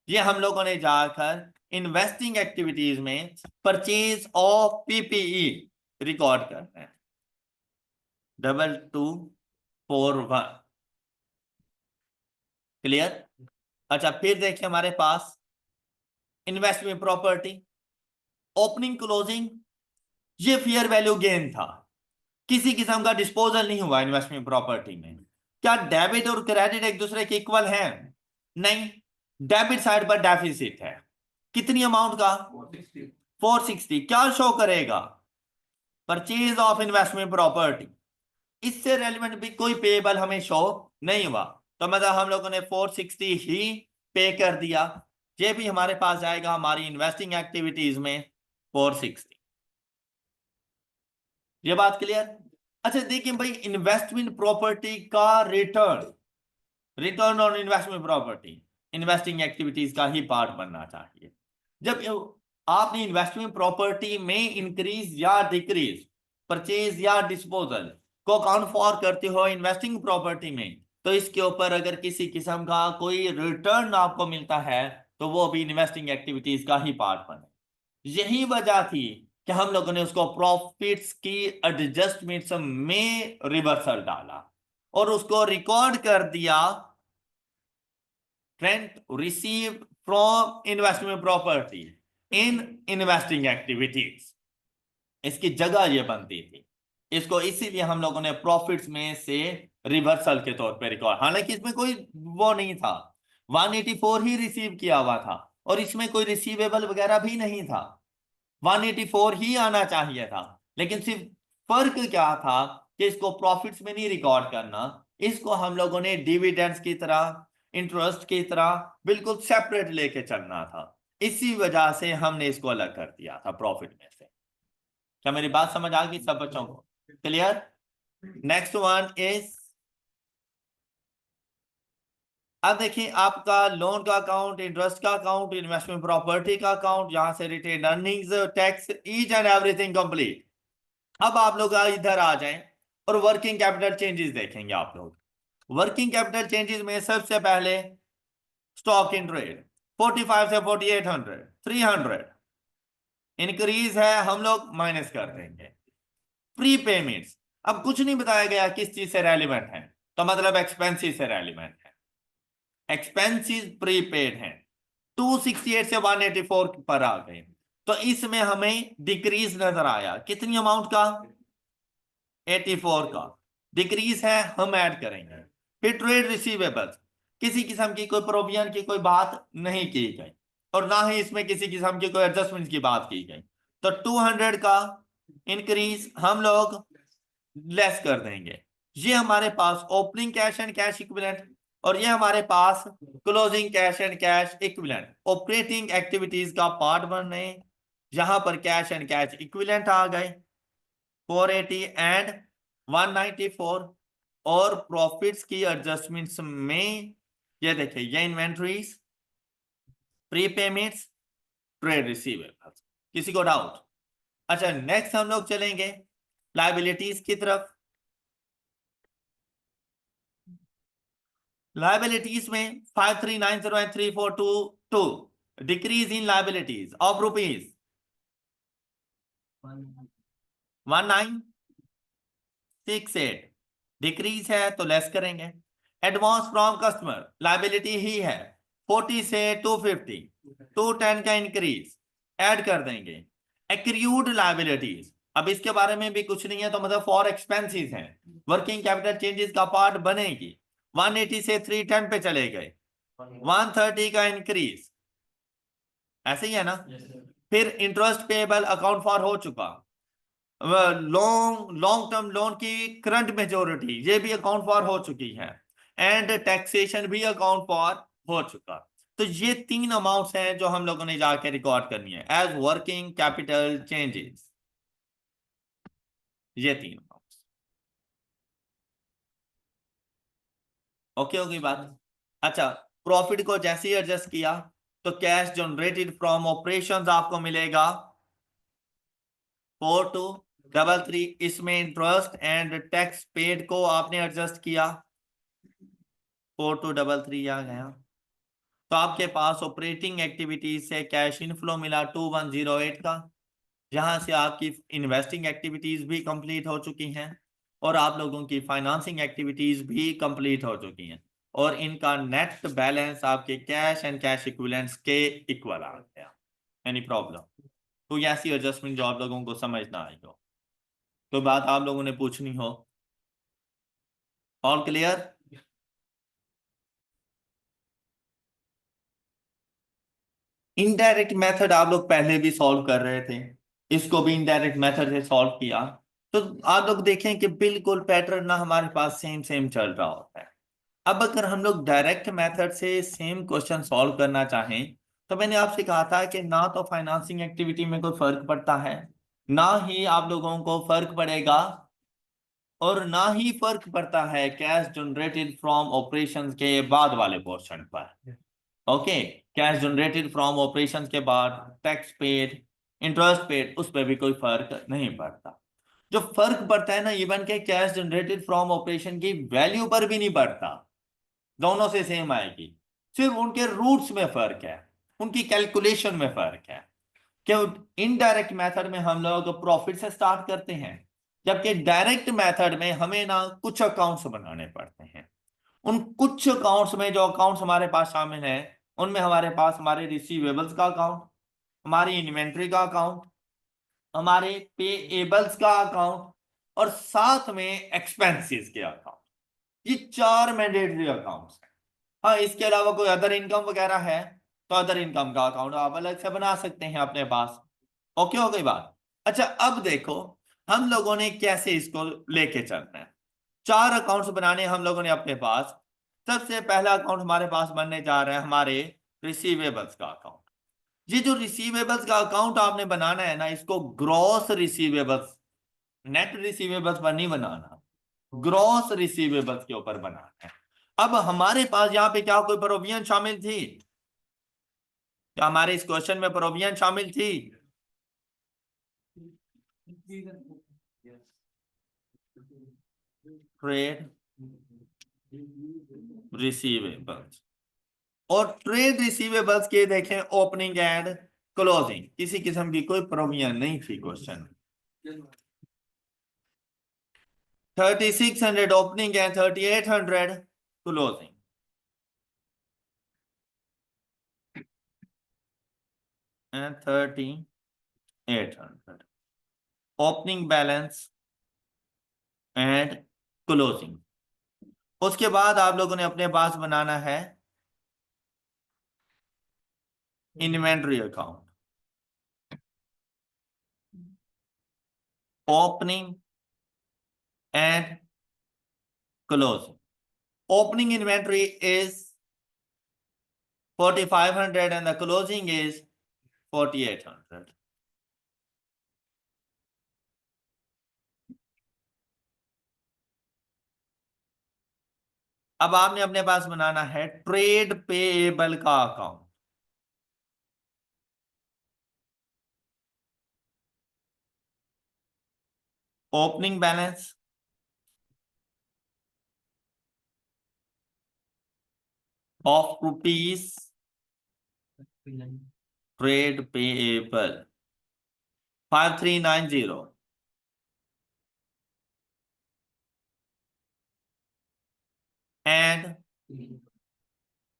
S1: ये हम लोगों ने जाकर इन्वेस्टिंग एक्टिविटीज में परचेज ऑफ पीपीई रिकॉर्ड करना है। 2241। क्लियर? अच्छा, फिर देखिए हमारे पास इन्वेस्टमेंट प्रॉपर्टी, ओपनिंग क्लोजिंग, ये फेयर वैल्यू गेन था, किसी किस्म का डिस्पोजल नहीं हुआ इन्वेस्टमेंट प्रॉपर्टी में। क्या डेबिट और क्रेडिट एक दूसरे के इक्वल हैं? नहीं, डेबिट साइड पर डेफिसिट है। कितनी अमाउंट का? 460। क्या शो करेगा? Purchase of investment property. इससे रेलिवेंट भी कोई पेबल हमें शो नहीं हुआ, तो मतलब हम लोगों ने 460 ही पे कर दिया। ये भी हमारे पास आएगा हमारी इन्वेस्टिंग एक्टिविटीज में 460। ये बात क्लियर? अच्छा देखिए भाई, इन्वेस्टमेंट प्रॉपर्टी का return, return on investment property investing activities का ही पार्ट बनना चाहिए। जब आपने इन्वेस्टमेंट प्रॉपर्टी में इंक्रीज या डिक्रीज, परचेज या डिस्पोजल को अकाउंट फॉर करते हो इन्वेस्टिंग प्रॉपर्टी में, तो इसके ऊपर अगर किसी किस्म का कोई रिटर्न आपको मिलता है तो वो भी इन्वेस्टिंग एक्टिविटीज का ही पार्ट बने। यही वजह थी कि हम लोगों ने उसको प्रॉफिट्स की एडजस्टमेंट्स में रिवर्सल डाला और उसको रिकॉर्ड कर दिया rent received from investment property in investing activities। इसकी जगह ये बनती थी, इसको इसीलिए हम लोगों ने प्रॉफिट्स में से रिवर्सल के तौर पे रिकॉर्ड, हालांकि इसमें कोई वो नहीं था, 184 ही रिसीव किया हुआ था और इसमें कोई रिसीवेबल वगैरह भी नहीं था, 184 ही आना चाहिए था। लेकिन सिर्फ फर्क क्या था कि इसको प्रॉफिट्स में नहीं रिकॉर्ड करना, इसको हम लोगों ने डिविडेंड्स की तरह, इंटरेस्ट की तरह बिल्कुल सेपरेट लेके चलना था। इसी वजह से हमने इसको अलग कर दिया था प्रॉफिट में से। क्या मेरी बात समझ आ गई सब बच्चों को? क्लियर? नेक्स्ट वन इज, अब देखिए आपका लोन का अकाउंट, इंटरेस्ट का अकाउंट, इन्वेस्टमेंट प्रॉपर्टी का अकाउंट, यहां से retain earnings, tax, each and everything complete. अब आप लोग इधर आ जाएं और वर्किंग कैपिटल चेंजेस देखेंगे आप लोग। वर्किंग कैपिटल चेंजेस में सबसे पहले स्टॉक इन ट्रेड 45 से 4800, 300 इंक्रीज है, हम लोग माइनस कर देंगे। प्री पेमेंट्स, अब कुछ नहीं बताया गया किस चीज से रेलिवेंट है, तो मतलब एक्सपेंसिस से रेलिवेंट है, एक्सपेंसिस प्रीपेड है। 268 से 184 पर आ गए, तो इसमें हमें डिक्रीज नजर आया, कितनी अमाउंट का? 84 का डिक्रीज है, हम ऐड करेंगे। फिर ट्रेड रिसीवेबल्स, किसी किस्म की कोई प्रोविजन की कोई बात नहीं की गई और ना ही इसमें किसी किस्म की कोई एडजस्टमेंट की बात की गई, तो 200 का इंक्रीज हम लोग लेस कर देंगे। ये हमारे पास opening cash and cash equivalent और ये हमारे पास closing cash and cash equivalent operating activities का पार्ट बन रहे हैं। यहां पर कैश एंड कैश इक्विवेलेंट आ गए 480 एंड 194, और प्रॉफिट्स की एडजस्टमेंट्स में ये देखिए, ये इन्वेंट्रीज, प्रीपेमेंट्स, ट्रेड रिसीवेबल्स। किसी को डाउट? अच्छा नेक्स्ट हम लोग चलेंगे लायबिलिटीज की तरफ। लायबिलिटीज में 5390 and 3422 decrease in liabilities of rupees 1968, decrease है तो लेस करेंगे। एडवांस फ्रॉम कस्टमर लायबिलिटी ही है, 40 से 250, 210 का इंक्रीज ऐड कर देंगे। एक्रूड लायबिलिटीज, अब इसके बारे में भी कुछ नहीं है, तो मतलब फॉर एक्सपेंसेस हैं, वर्किंग कैपिटल चेंजेस का पार्ट बनेगी। 180 से 310 पे चले गए, 130 का इंक्रीज, ऐसे ही है ना? फिर इंटरेस्ट पेएबल अकाउंट फॉर हो चुका, लॉन्ग लॉन्ग टर्म लोन की करंट मेजोरिटी ये भी अकाउंट फॉर हो चुकी है, एंड टैक्सेशन भी अकाउंट फॉर हो चुका। तो ये तीन अमाउंट्स हैं जो हम लोगों ने जाके रिकॉर्ड करनी है एज वर्किंग कैपिटल चेंजेस, ये तीन अमाउंट्स। ओके होगी बात? अच्छा, प्रॉफिट को जैसे ही एडजस्ट किया तो कैश जनरेटेड फ्रॉम ऑपरेशंस आपको मिलेगा 4233, इसमें इंटरेस्ट एंड टैक्स पेड को आपने एडजस्ट किया, 4233 आ गया। तो आपके पास ऑपरेटिंग एक्टिविटीज से कैश इनफ्लो मिला 2108 का, जहां से आपकी इन्वेस्टिंग एक्टिविटीज भी कंप्लीट हो चुकी हैं और आप लोगों की फाइनेंसिंग एक्टिविटीज भी कंप्लीट हो चुकी हैं और इनका नेट बैलेंस आपके कैश एंड कैश इक्विवेलेंट्स के इक्वल आ गया। Any problem? तो ऐसी एडजस्टमेंट जो आप लोगों को समझ ना आई हो, तो बात आप लोगों ने पूछनी हो। All clear? इनडायरेक्ट मेथड आप लोग पहले भी सॉल्व कर रहे थे, इसको भी इनडायरेक्ट मेथड से सॉल्व किया, तो आप लोग देखें कि बिल्कुल पैटर्न ना हमारे पास सेम सेम चल रहा होता है। अब अगर हम लोग डायरेक्ट मेथड से सेम क्वेश्चन सॉल्व करना चाहें, तो मैंने आपसे कहा था कि ना तो फाइनेंसिंग एक्टिविटी में कोई फर्क पड़ता है, ना ही आप लोगों को फर्क पड़ेगा, और ना ही फर्क पड़ता है कैश जनरेटेड फ्रॉम ऑपरेशंस के बाद वाले पोर्शन पर। Okay, cash generated from operations के बाद टैक्स पेड, इंटरेस्ट पेड, उस पर भी कोई फर्क नहीं पड़ता। जो फर्क पड़ता है ना, इवन के कैश जनरेटेड फ्रॉम ऑपरेशन की वैल्यू पर भी नहीं पड़ता, दोनों से सेम आएगी, सिर्फ उनके रूट्स में फर्क है, उनकी कैलकुलेशन में फर्क है। क्यों? इनडायरेक्ट मेथड में हम लोग प्रॉफिट से स्टार्ट करते हैं, जबकि डायरेक्ट मेथड में हमें ना कुछ अकाउंट्स बनाने पड़ते हैं। उन कुछ अकाउंट्स में, जो अकाउंट्स हमारे पास शामिल हैं, उनमें हमारे पास हमारे रिसीवेबल्स का अकाउंट, हमारी इन्वेंट्री का अकाउंट, हमारे पेएबल्स का अकाउंट, और साथ में एक्सपेंसेस के अकाउंट। ये चार मैंडेटरी अकाउंट्स हैं। हाँ, इसके अलावा कोई अदर इनकम वगैरह है तो अदर इनकम का अकाउंट आप अलग से बना सकते हैं अपने पास। ओके, हो गई बात? अच्छा, अब देखो हम लोगों ने कैसे इसको लेके चलना है। चार अकाउंट्स बनाने हम लोगों ने अपने पास। सबसे पहला अकाउंट हमारे पास बनने जा रहा है हमारे रिसीवेबल्स का अकाउंट। ये जो रिसीवेबल्स का अकाउंट आपने बनाना है ना, इसको ग्रॉस रिसीवेबल्स, नेट रिसीवेबल्स पर नहीं बनाना, ग्रॉस रिसीवेबल्स के ऊपर बनाना है। अब हमारे पास यहाँ पे क्या कोई प्रोविजन शामिल थी? क्या हमारे इस क्वेश्चन में प्रोविजन शामिल थी? ट्रेड रिसीवेबल्स, और ट्रेड रिसीवेबल्स के देखें ओपनिंग एंड क्लोजिंग, किसी किस्म की कोई प्रोविजन नहीं थी question. 3600 opening and 3800 closing, and 3800 opening balance and closing. उसके बाद आप लोगों ने अपने पास बनाना है inventory account, opening and closing. Opening inventory is 4500 and the closing is 4800. अब आपने अपने पास बनाना है ट्रेड पेएबल का account. Opening balance of rupees trade payable 5390 and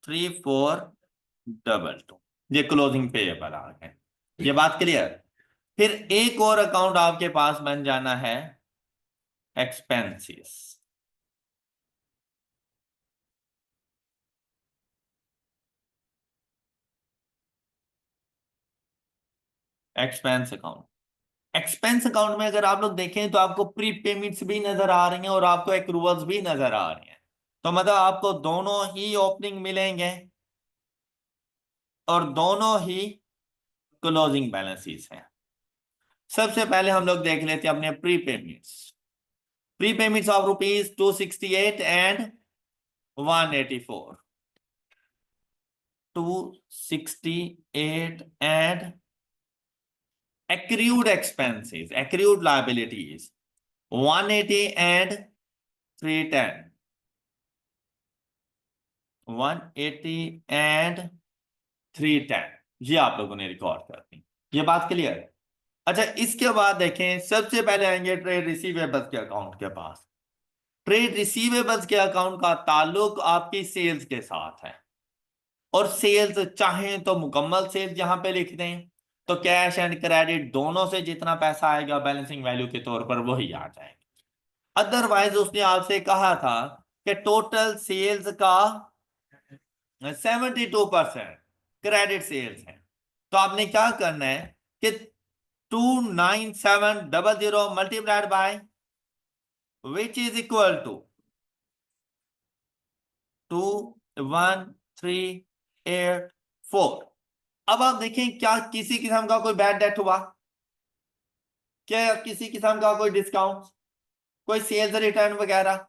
S1: 3422, ये क्लोजिंग पेएबल आ गए। ये बात क्लियर? फिर एक और अकाउंट आपके पास बन जाना है expenses, expense account. Expense account में अगर आप लोग देखें तो आपको प्री पेमेंट्स भी नजर आ रही हैं और आपको एक्रूवल्स भी नजर आ रही हैं, तो मतलब आपको दोनों ही ओपनिंग मिलेंगे और दोनों ही क्लोजिंग बैलेंसेस हैं। सबसे पहले हम लोग देख लेते हैं अपने pre payments. Pre payments of rupees 268 and 184, 268 and accrued expenses, accrued liabilities 180 and 310, 180 and 310, ये आप लोगों ने रिकॉर्ड कर दी। ये बात क्लियर है? अच्छा, इसके बाद देखें सबसे पहले आएंगे ट्रेड रिसीवेबल्स के अकाउंट के पास। ट्रेड रिसीवेबल्स के अकाउंट का ताल्लुक आपकी सेल्स के साथ है, और सेल्स चाहें तो मुकम्मल सेल्स यहां पे लिख दें, तो कैश एंड क्रेडिट दोनों से जितना पैसा आएगा बैलेंसिंग वैल्यू के तौर पर वही आ जाएगा। अदरवाइज उसने आपसे कहा था कि टोटल सेल्स का 72% क्रेडिट सेल्स है, तो आपने क्या करना है कि 29700 multiplied by which is equal to 21384। अब आप देखें क्या किसी किस्म का कोई बैड डेट हुआ, क्या किसी किस्म का कोई डिस्काउंट, कोई सेल्स रिटर्न वगैरह,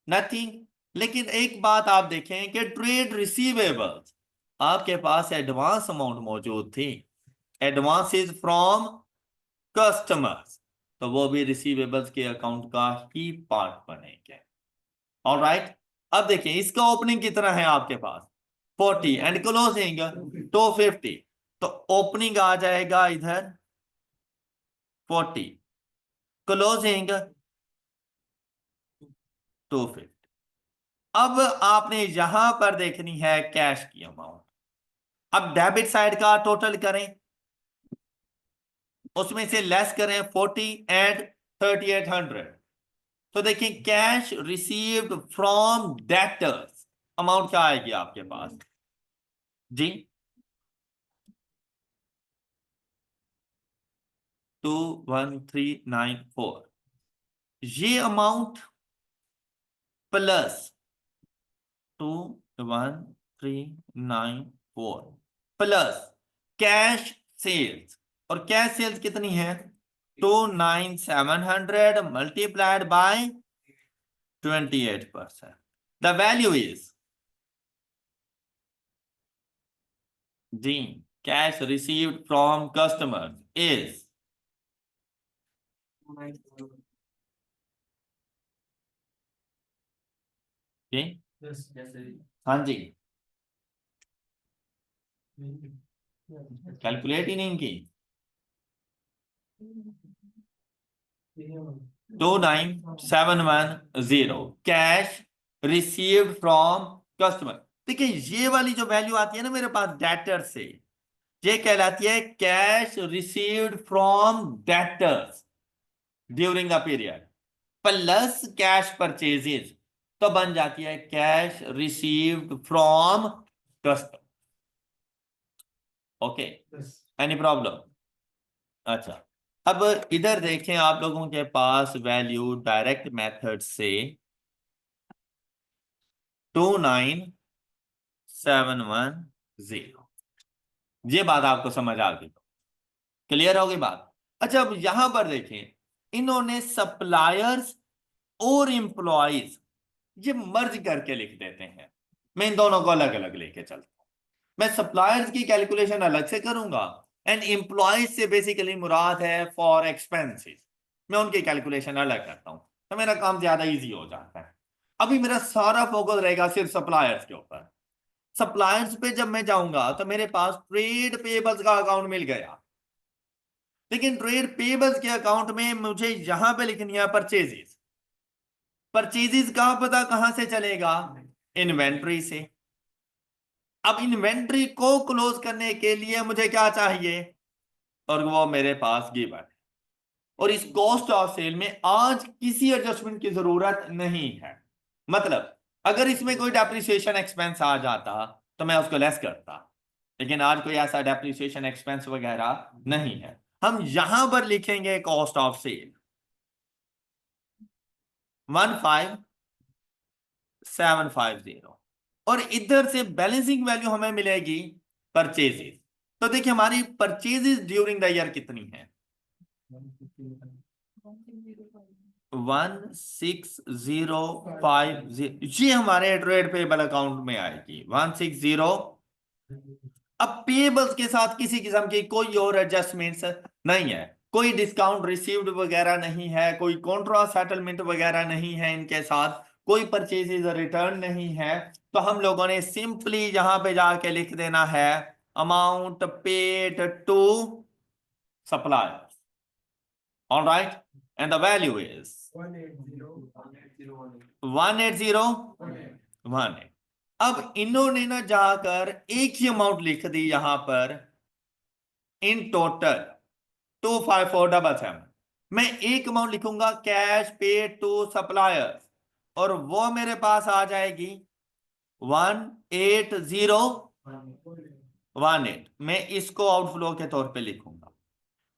S1: नथिंग। लेकिन एक बात आप देखें कि ट्रेड रिसीवेबल्स आपके पास एडवांस अमाउंट मौजूद थी, एडवांसेस फ्रॉम कस्टमर्स, तो वो भी रिसीवेबल्स के अकाउंट का ही पार्ट बनेंगे। ऑलराइट, अब देखिए इसका ओपनिंग कितना है आपके पास 40 एंड क्लोजिंग 250, तो ओपनिंग आ जाएगा इधर 40, क्लोजिंग 250। अब आपने यहां पर देखनी है कैश की अमाउंट। अब डेबिट साइड का टोटल करें, उसमें से लेस करें 40 एंड 3800, तो देखिए cash received from debtors amount क्या आएगी आपके पास जी 21394, ये amount plus 21394 plus cash sales, और कैश सेल्स कितनी है 29700 multiplied by 28%, the value is जी cash received from customer is जी हाँ जी, कैलकुलेट ही नहीं की 29710 कैश रिसीव्ड फ्रॉम कस्टमर। देखिए ये वाली जो वैल्यू आती है ना मेरे पास डेटर से, ये कहलाती है cash received from debtors during the period plus cash purchases, तो बन जाती है cash received from customer. Okay, any problem? अच्छा, अब इधर देखें आप लोगों के पास वैल्यू डायरेक्ट मेथड से 29710, ये बात आपको समझ आ गई, क्लियर होगी बात? अच्छा, अब यहां पर देखें इन्होंने सप्लायर्स और एम्प्लॉइज ये मर्ज करके लिख देते हैं, मैं इन दोनों को अलग अलग लेके चलता हूं। मैं सप्लायर्स की कैलकुलेशन अलग से करूंगा एंड एम्प्लॉइज से बेसिकली मुराद है फॉर एक्सपेंसेस, मैं उनकी कैलकुलेशन अलग करता हूं, तो मेरा काम ज्यादा इजी हो जाता है। अभी मेरा सारा फोकस रहेगा सिर्फ सप्लायर्स के ऊपर। सप्लायर्स पे जब मैं जाऊंगा तो मेरे पास ट्रेड पेबल्स का अकाउंट मिल गया, लेकिन ट्रेड पेबल्स के अकाउंट में मुझे यहां पे लिखनी है परचेजेस। परचेजेस का पता कहां से चलेगा, इन्वेंट्री से। अब इन्वेंट्री को क्लोज करने के लिए मुझे क्या चाहिए, और वो मेरे पास गिवन है, और इस कॉस्ट ऑफ सेल में आज किसी एडजस्टमेंट की जरूरत नहीं है। मतलब अगर इसमें कोई डेप्रिसिएशन एक्सपेंस आ जाता तो मैं उसको लेस करता, लेकिन आज कोई ऐसा डेप्रिसिएशन एक्सपेंस वगैरह नहीं है। हम यहां पर लिखेंगे कॉस्ट ऑफ सेल 15750, और इधर से बैलेंसिंग वैल्यू हमें मिलेगी परचेजेस। तो देखिए हमारी परचेजेस ड्यूरिंग द ईयर कितनी है 16050, ये हमारे ट्रेड पेबल अकाउंट में आएगी 160। अब पेबल्स के साथ किसी किस्म की कोई और एडजस्टमेंट्स नहीं है, कोई डिस्काउंट रिसीव्ड वगैरह नहीं है, कोई कॉन्ट्रा सेटलमेंट वगैरह नहीं है इनके साथ, कोई परचेजेस रिटर्न नहीं है। तो हम लोगों ने सिंपली यहां पे जाके लिख देना है amount paid to suppliers, alright, and the value is 18018। अब इन्होंने ना जाकर एक ही अमाउंट लिख दी यहां पर, इन टोटल 25477। मैं एक अमाउंट लिखूंगा कैश पेड टू सप्लायर्स, और वो मेरे पास आ जाएगी 18018। मैं इसको आउटफ्लो के तौर पे लिखूंगा।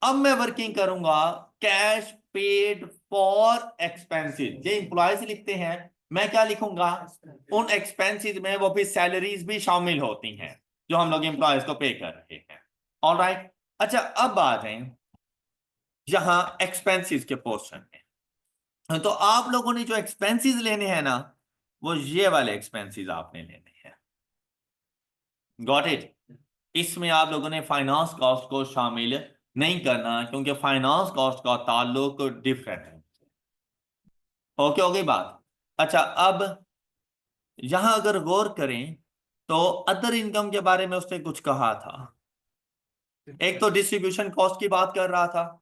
S1: अब मैं वर्किंग करूंगा कैश पेड फॉर एक्सपेंसेस, ये इंप्लॉयज लिखते हैं, मैं क्या लिखूंगा, उन एक्सपेंसेस में वो भी सैलरीज भी शामिल होती हैं जो हम लोग एम्प्लॉयज को पे कर रहे हैं। ऑलराइट, अच्छा अब आ जाए यहां एक्सपेंसेस के पोर्शन में। तो आप लोगों ने जो एक्सपेंसेस लेने हैं ना, वो ये वाले एक्सपेंसेस आपने लेने हैं। Got it? इसमें आप लोगों ने फाइनेंस कॉस्ट को शामिल नहीं करना, क्योंकि फाइनेंस कॉस्ट का ताल्लुक डिफरेंट है। ओके, हो गई बात। अच्छा, अब यहां अगर गौर करें तो अदर इनकम के बारे में उसने कुछ कहा था। एक तो डिस्ट्रीब्यूशन कॉस्ट की बात कर रहा था,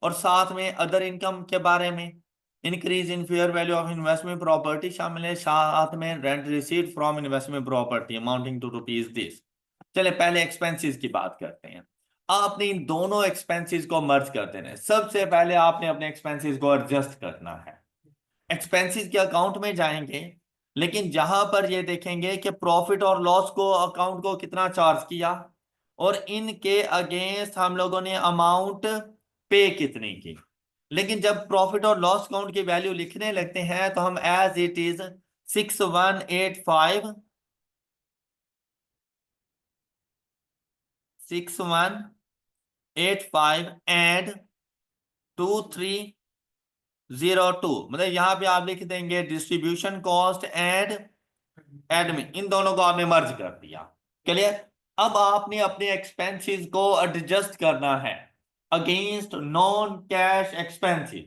S1: और साथ में अदर इनकम के बारे में increase in fair value of investment property शामिल है, साथ में rent received from investment property amounting to rupees this. चले पहले एक्सपेंसेस की बात करते हैं। आपने इन दोनों एक्सपेंसेस को मर्ज कर देना है। सबसे पहले आपने अपने एक्सपेंसेस को एडजस्ट करना है। एक्सपेंसेस के अकाउंट में जाएंगे, लेकिन जहां पर ये देखेंगे कि प्रॉफिट और लॉस को अकाउंट को कितना चार्ज किया, और इनके अगेंस्ट हम लोगों ने अमाउंट पे कितनी की। लेकिन जब प्रॉफिट और लॉस अकाउंट की वैल्यू लिखने लगते हैं तो हम एज इट इज 6185 एंड 2302, मतलब यहां पे आप लिख देंगे डिस्ट्रीब्यूशन कॉस्ट एंड एडमिन, इन दोनों को आपने मर्ज कर दिया। क्लियर? अब आपने अपने एक्सपेंसेस को एडजस्ट करना है अगेंस्ट नॉन कैश एक्सपेंसेस।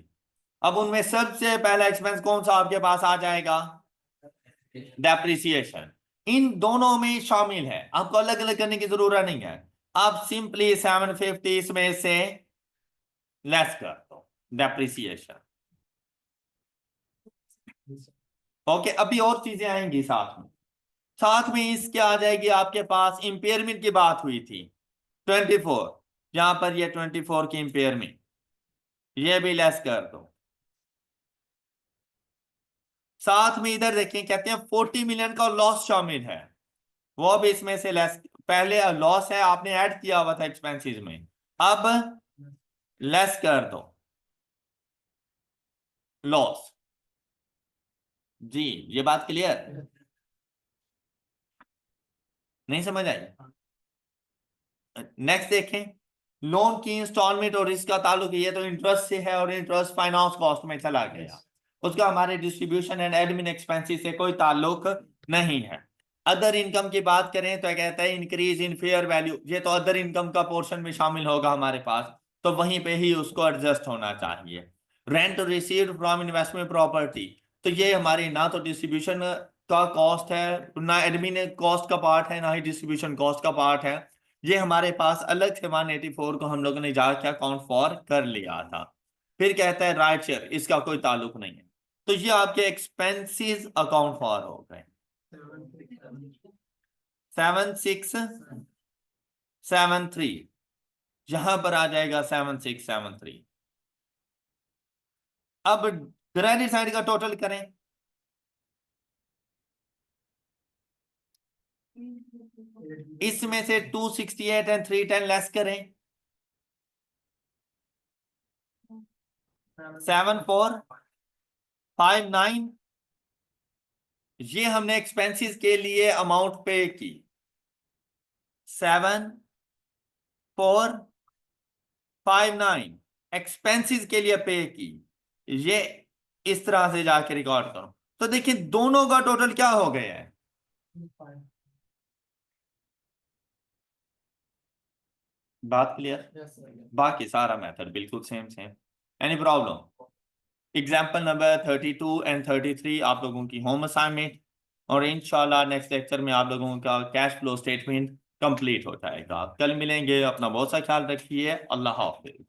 S1: अब उनमें सबसे पहला एक्सपेंस कौन सा आपके पास आ जाएगा? डेप्रिसिएशन। इन दोनों में शामिल है, आपको अलग अलग करने की जरूरत नहीं है। आप सिंपली 750 इसमें से लेस कर दो डेप्रिसिएशन। ओके, अभी और चीजें आएंगी साथ में इसके आ जाएगी आपके पास इंपेयरमेंट की बात हुई थी 24, यहां पर ये 24 की इंपेयरमेंट, ये भी लेस कर दो। साथ में इधर देखें, कहते हैं 40 मिलियन का लॉस शामिल है, वो भी इसमें से लेस। पहले लॉस है, आपने ऐड किया हुआ था एक्सपेंसेस में, अब लेस कर दो लॉस। जी, ये बात क्लियर? नहीं समझ आई? नेक्स्ट देखें, लोन की इंस्टॉलमेंट और इसका ताल्लुक ये तो इंटरेस्ट से है, और इंटरेस्ट फाइनेंस कॉस्ट में चला गया, उसका हमारे डिस्ट्रीब्यूशन एंड एडमिन एक्सपेंसेस से कोई ताल्लुक नहीं है। अदर इनकम की बात करें तो कहता है इंक्रीज इन फेयर वैल्यू, ये तो अदर इनकम का पोर्शन में शामिल होगा हमारे पास, तो वहीं पे ही उसको एडजस्ट होना चाहिए। Rent received from investment property, तो ये हमारी ना तो डिस्ट्रीब्यूशन का कॉस्ट है, ना एडमिन कॉस्ट का पार्ट है, ना ही डिस्ट्रीब्यूशन कॉस्ट का पार्ट है। ये हमारे पास अलग से 184 को हम लोगों ने जाके अकाउंट फॉर कर लिया था। फिर कहता है राइट शेयर, इसका कोई ताल्लुक नहीं है। तो ये आपके एक्सपेंसेस अकाउंट फॉर हो गए। 7673, यहां पर आ जाएगा 7673। अब क्रेडिट साइड का टोटल करें, इसमें से 268 एंड 310 लेस करें, 7459। ये हमने एक्सपेंसेस के लिए अमाउंट पे की, 7459 एक्सपेंसेस के लिए पे की। ये इस तरह से जाके रिकॉर्ड करो, तो देखिए दोनों का टोटल क्या हो गया है। बात क्लियर? बाकी सारा मेथड बिल्कुल same same. Any problem? Example number 32 and 33 आप लोगों की होम असाइनमेंट, और इंशाल्लाह नेक्स्ट लेक्चर में आप लोगों का कैश फ्लो स्टेटमेंट कंप्लीट हो जाएगा। कल मिलेंगे, अपना बहुत सा ख्याल रखिए। अल्लाह हाफिज।